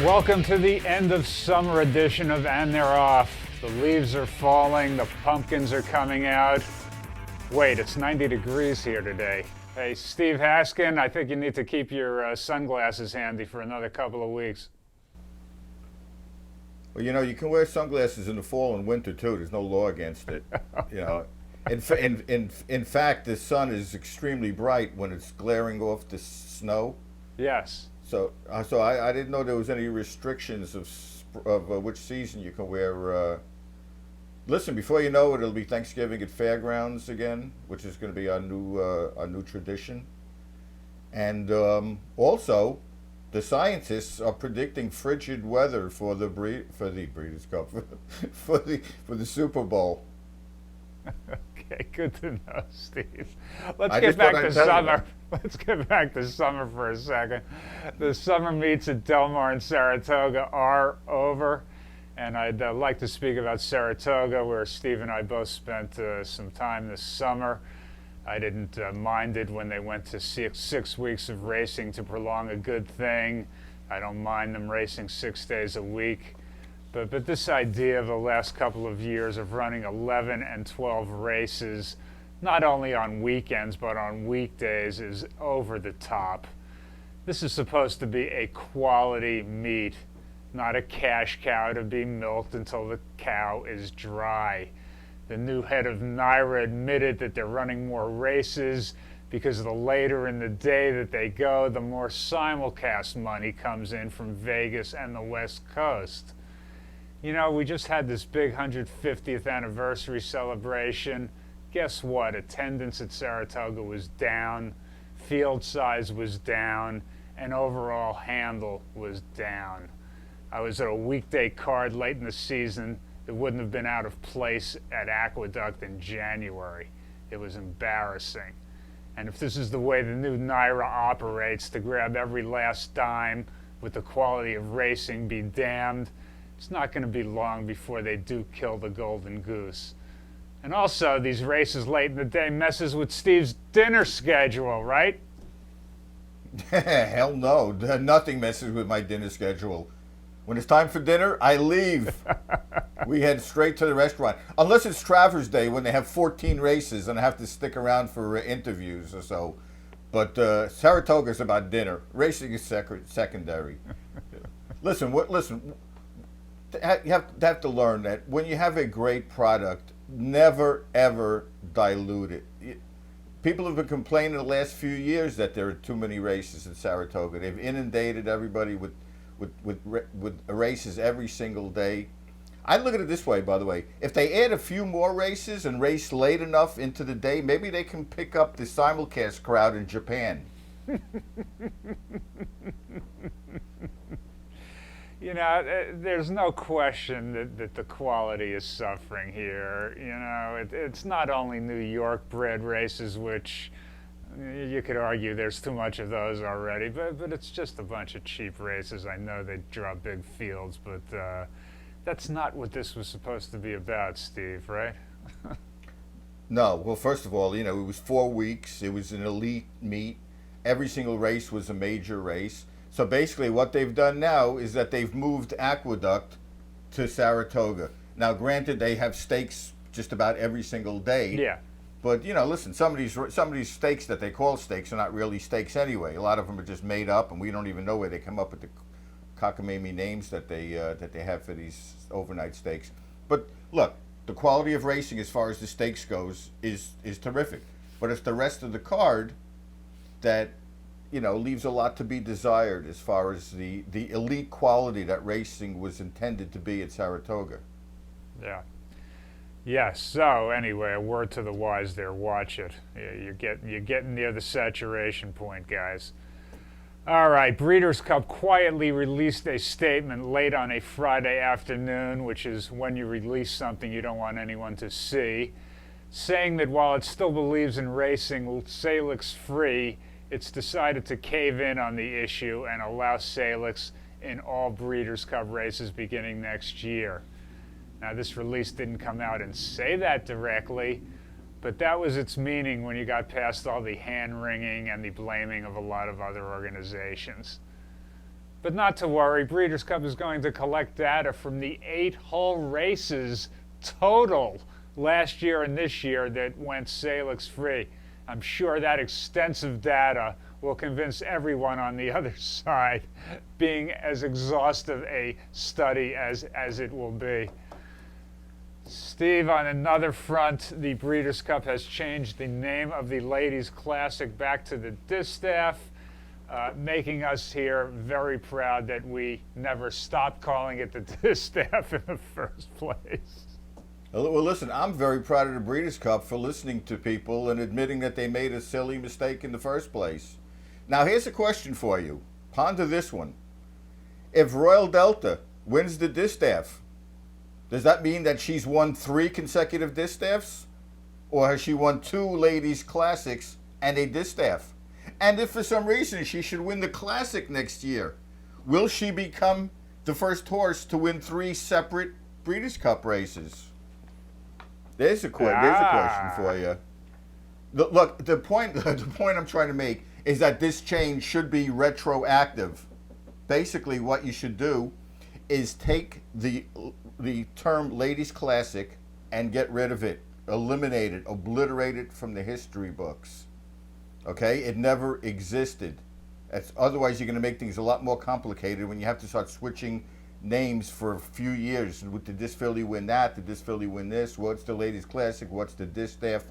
Welcome to the end of summer edition of And They're Off. The leaves are falling, the pumpkins are coming out. Wait, it's 90 degrees here today. Hey, Steve Haskin, I think you need to keep your sunglasses handy for another couple of weeks. Well, you can wear sunglasses in the fall and winter too. There's no law against it. You know, in fact, the sun is extremely bright when it's glaring off the snow. Yes. So I didn't know there was any restrictions of which season you can wear. Listen, before you know it, it'll be Thanksgiving at Fairgrounds again, which is going to be our new tradition. And also, the scientists are predicting frigid weather for the Breeders' Cup for the Super Bowl. Okay, good to know, Steve. Let's get back to summer. Let's get back to summer for a second. The summer meets at Del Mar and Saratoga are over, and I'd like to speak about Saratoga, where Steve and I both spent some time this summer. I didn't mind it when they went to six weeks of racing to prolong a good thing. I don't mind them racing 6 days a week. But this idea of the last couple of years of running 11 and 12 races, not only on weekends but on weekdays, is over the top. This is supposed to be a quality meet, not a cash cow to be milked until the cow is dry. The new head of NYRA admitted that they're running more races because the later in the day that they go, the more simulcast money comes in from Vegas and the West Coast. You know, we just had this big 150th anniversary celebration. Guess what? Attendance at Saratoga was down, field size was down, and overall handle was down. I was at a weekday card late in the season that wouldn't have been out of place at Aqueduct in January. It was embarrassing. And if this is the way the new NYRA operates, to grab every last dime with the quality of racing be damned, it's not going to be long before they do kill the golden goose. And also, these races late in the day messes with Steve's dinner schedule, right? Hell no. Nothing messes with my dinner schedule. When it's time for dinner, I leave. We head straight to the restaurant. Unless it's Travers Day when they have 14 races and I have to stick around for interviews or so. But Saratoga's about dinner. Racing is secondary. Listen, you have to learn that when you have a great product, never ever dilute it. People have been complaining the last few years that there are too many races in Saratoga. They've inundated everybody with races every single day. I look at it this way, by the way. If they add a few more races and race late enough into the day, maybe they can pick up the simulcast crowd in Japan. You know, there's no question that the quality is suffering here. You know, it's not only New York-bred races, which you could argue there's too much of those already, but it's just a bunch of cheap races. I know they draw big fields, but that's not what this was supposed to be about, Steve, right? No. Well, first of all, it was 4 weeks. It was an elite meet. Every single race was a major race. So basically what they've done now is that they've moved Aqueduct to Saratoga. Now, granted, they have stakes just about every single day. Yeah. But, listen, some of these stakes that they call stakes are not really stakes anyway. A lot of them are just made up, and we don't even know where they come up with the cockamamie names that they have for these overnight stakes. But look, the quality of racing as far as the stakes goes is terrific. But it's the rest of the card that leaves a lot to be desired as far as the elite quality that racing was intended to be at Saratoga. Yeah. Yes. So anyway, a word to the wise there. Watch it. You're getting near the saturation point, guys. All right. Breeders' Cup quietly released a statement late on a Friday afternoon, which is when you release something you don't want anyone to see, saying that while it still believes in racing Salix free, it's decided to cave in on the issue and allow Salix in all Breeders' Cup races beginning next year. Now, this release didn't come out and say that directly, but that was its meaning when you got past all the hand-wringing and the blaming of a lot of other organizations. But not to worry, Breeders' Cup is going to collect data from the 8 whole races total last year and this year that went Salix free. I'm sure that extensive data will convince everyone on the other side, being as exhaustive a study as it will be. Steve, on another front, the Breeders' Cup has changed the name of the Ladies Classic back to the Distaff, making us here very proud that we never stopped calling it the Distaff in the first place. Well, listen, I'm very proud of the Breeders' Cup for listening to people and admitting that they made a silly mistake in the first place. Now, here's a question for you. Ponder this one. If Royal Delta wins the Distaff, does that mean that she's won 3 consecutive Distaffs? Or has she won 2 Ladies Classics and a Distaff? And if for some reason she should win the Classic next year, will she become the first horse to win 3 separate Breeders' Cup races? There's a question for you. Look, the point I'm trying to make is that this change should be retroactive. Basically, what you should do is take the term Ladies Classic and get rid of it, eliminate it, obliterate it from the history books. Okay, it never existed. Otherwise, you're going to make things a lot more complicated when you have to start switching names for a few years. Did this filly win that? Did this filly win this? What's the Ladies Classic? What's the Distaff?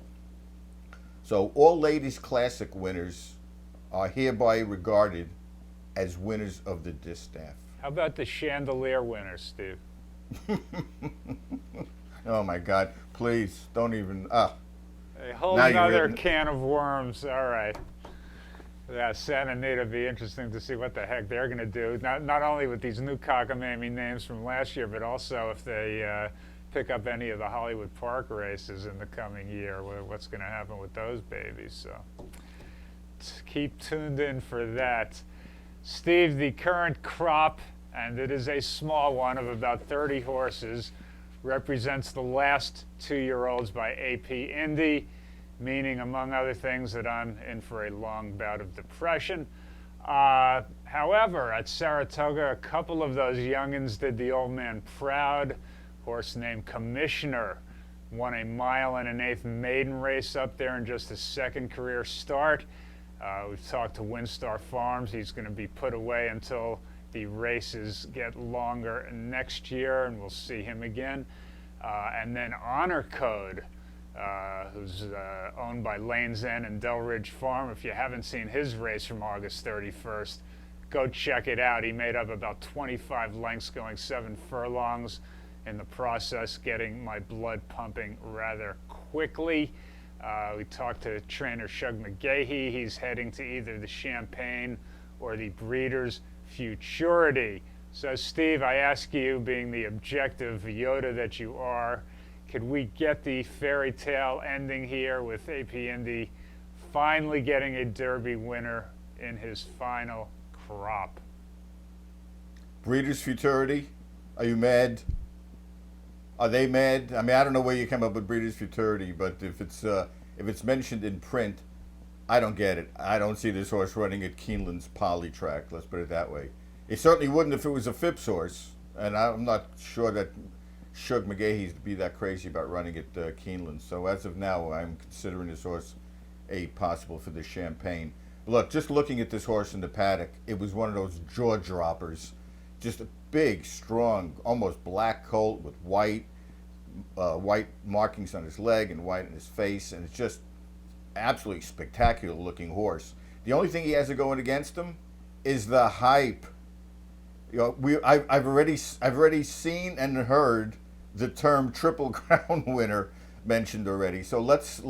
So all Ladies Classic winners are hereby regarded as winners of the Distaff. How about the Chandelier winners, Steve? Oh my God! Please don't even. A whole nother can of worms. All right. Yeah, Santa Anita would be interesting to see what the heck they're going to do. Not only with these new cockamamie names from last year, but also if they pick up any of the Hollywood Park races in the coming year. What's going to happen with those babies? So keep tuned in for that. Steve, the current crop, and it is a small one of about 30 horses, represents the last 2-year-olds by AP Indy, meaning, among other things, that I'm in for a long bout of depression. However, at Saratoga, a couple of those youngins did the old man proud. A horse named Commissioner won a 1.125 mile maiden race up there in just his 2nd career start. We've talked to Windstar Farms. He's going to be put away until the races get longer next year, and we'll see him again. And then Honor Code, who's owned by Lane's End and Delridge Farm. If you haven't seen his race from August 31st, go check it out. He made up about 25 lengths going 7 furlongs, in the process getting my blood pumping rather quickly. We talked to trainer Shug McGahee. He's heading to either the Champagne or the Breeders' Futurity. So, Steve, I ask you, being the objective Yoda that you are, could we get the fairy tale ending here with AP Indy finally getting a Derby winner in his final crop? Breeders' Futurity? Are you mad? Are they mad? I mean, I don't know where you come up with Breeders' Futurity, but if it's mentioned in print, I don't get it. I don't see this horse running at Keeneland's Poly track. Let's put it that way. It certainly wouldn't if it was a Phipps horse, and I'm not sure that Shug McGahee's to be that crazy about running at Keeneland. So as of now, I'm considering this horse a possible for the Champagne. Look, just looking at this horse in the paddock, it was one of those jaw droppers. Just a big, strong, almost black colt with white markings on his leg and white on his face, and it's just absolutely spectacular looking horse. The only thing he has going against him is the hype. You know, I've already seen and heard the term Triple Crown winner mentioned already. So let's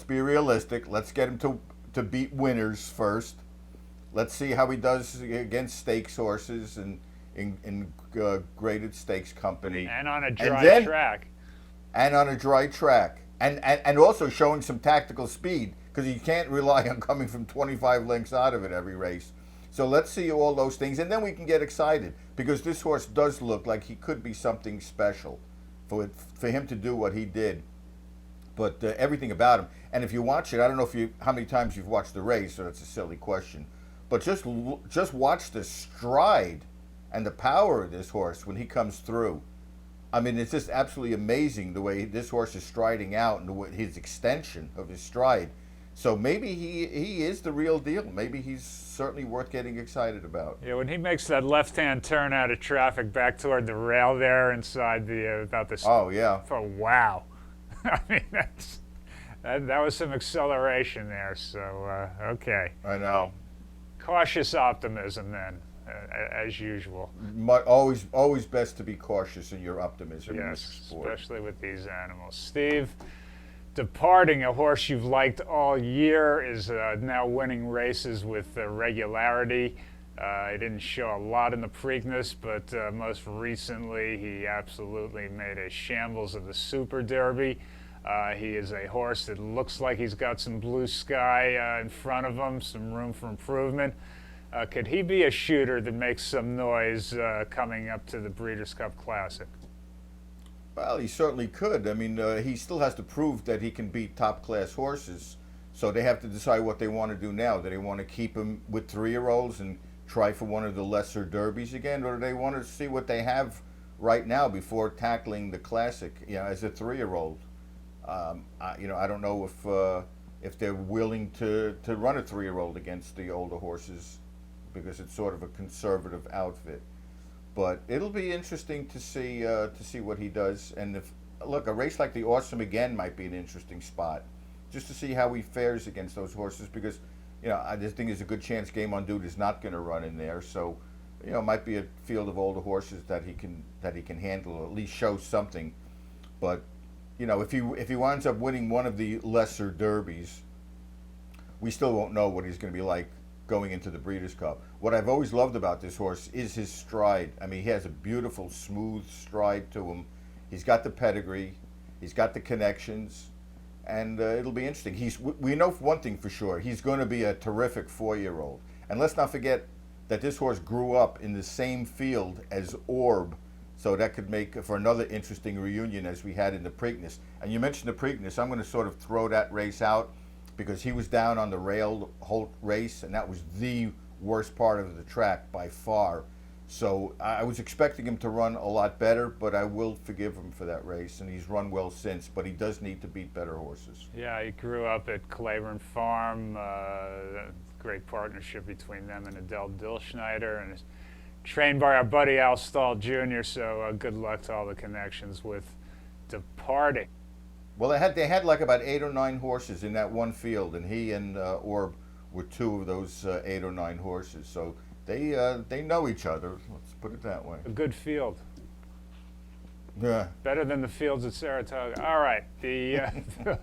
be realistic. Let's get him to beat winners first. Let's see how he does against stakes horses and in graded stakes company. And on a dry track. And on a dry track. And also showing some tactical speed, because you can't rely on coming from 25 lengths out of it every race. So let's see all those things, and then we can get excited, because this horse does look like he could be something special for him to do what he did. But everything about him, and if you watch it, I don't know how many times you've watched the race, so that's a silly question, But just watch the stride and the power of this horse when he comes through. I mean, it's just absolutely amazing the way this horse is striding out and his extension of his stride. So maybe he is the real deal. Maybe he's certainly worth getting excited about. Yeah, when he makes that left-hand turn out of traffic back toward the rail there inside the about the. Oh yeah. Oh wow! I mean that was some acceleration there. So okay. I know. Cautious optimism then, as usual. Always best to be cautious in your optimism in this Yes, sport. especially with these animals. Steve, Departing, a horse you've liked all year, is now winning races with regularity. He didn't show a lot in the Preakness, but most recently he absolutely made a shambles of the Super Derby. He is a horse that looks like he's got some blue sky in front of him, some room for improvement. Could he be a shooter that makes some noise coming up to the Breeders' Cup Classic? Well, he certainly could. I mean, he still has to prove that he can beat top-class horses. So they have to decide what they want to do now. Do they want to keep him with 3-year-olds and try for one of the lesser derbies again, or do they want to see what they have right now before tackling the Classic, as a 3-year-old? I don't know if they're willing to run a 3-year-old against the older horses, because it's sort of a conservative outfit. But it'll be interesting to see what he does. And a race like the Awesome Again might be an interesting spot, just to see how he fares against those horses, because I just think there's a good chance Game On Dude is not going to run in there. So it might be a field of older horses that he can handle, or at least show something. But if he winds up winning one of the lesser derbies, we still won't know what he's going to be like going into the Breeders' Cup. What I've always loved about this horse is his stride. I mean, he has a beautiful, smooth stride to him. He's got the pedigree. He's got the connections. And it'll be interesting. We know one thing for sure. He's going to be a terrific 4-year-old. And let's not forget that this horse grew up in the same field as Orb. So that could make for another interesting reunion as we had in the Preakness. And you mentioned the Preakness. I'm going to sort of throw that race out, because he was down on the rail the whole race, and that was the worst part of the track by far. So I was expecting him to run a lot better, but I will forgive him for that race, and he's run well since, but he does need to beat better horses. Yeah, he grew up at Claiborne Farm, great partnership between them and Adele Dilschneider, and is trained by our buddy Al Stahl Jr., so good luck to all the connections with Departing. Well, they had like about 8 or 9 horses in that one field, and he and Orb were 2 of those 8 or 9 horses. So they know each other. Let's put it that way. A good field. Yeah. Better than the fields at Saratoga. All right, the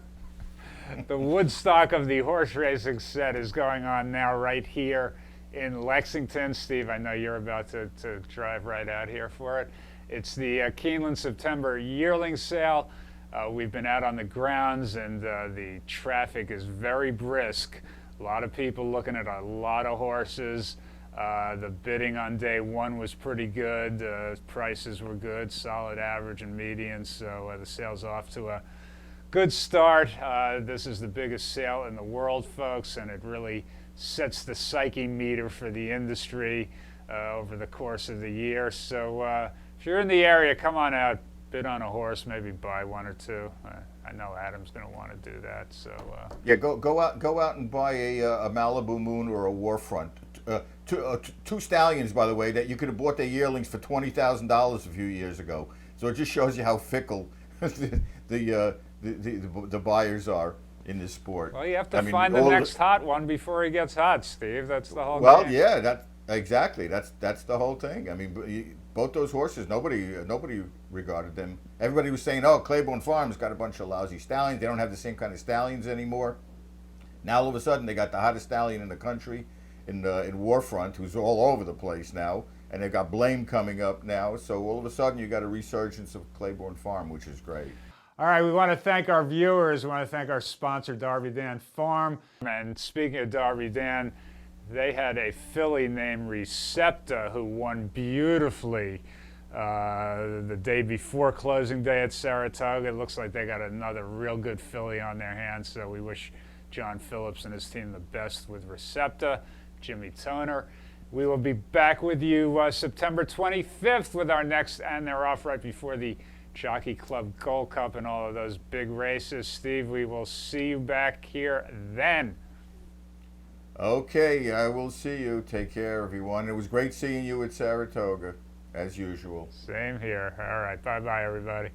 Woodstock of the horse racing set is going on now right here in Lexington. Steve, I know you're about to drive right out here for it. It's the Keeneland September yearling sale. We've been out on the grounds, and the traffic is very brisk. A lot of people looking at a lot of horses. The bidding on day one was pretty good. Prices were good, solid average and median, so the sale's off to a good start. This is the biggest sale in the world, folks, and it really sets the psyche meter for the industry over the course of the year. So if you're in the area, come on out. Bid on a horse, maybe buy 1 or 2. I know Adam's going to want to do that. So yeah, go out and buy a Malibu Moon or a Warfront. 2 stallions, by the way, that you could have bought their yearlings for $20,000 a few years ago. So it just shows you how fickle the buyers are in this sport. Well, you have to find the next hot one before he gets hot, Steve. That's the whole game. Well, yeah, exactly. That's the whole thing. I mean, both those horses, nobody regarded them. Everybody was saying, "Oh, Claiborne Farm's got a bunch of lousy stallions. They don't have the same kind of stallions anymore." Now all of a sudden, they got the hottest stallion in the country, in Warfront, who's all over the place now, and they've got Blame coming up now. So all of a sudden, you got a resurgence of Claiborne Farm, which is great. All right, we want to thank our viewers. We want to thank our sponsor, Darby Dan Farm. And speaking of Darby Dan, they had a filly named Recepta who won beautifully the day before closing day at Saratoga. It looks like they got another real good filly on their hands, so we wish John Phillips and his team the best with Recepta. Jimmy Toner. We will be back with you September 25th with our next, and they're off right before the Jockey Club Gold Cup and all of those big races. Steve, we will see you back here then. Okay, I will see you. Take care, everyone. It was great seeing you at Saratoga, as usual. Same here. All right, bye-bye, everybody.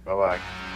Bye-bye.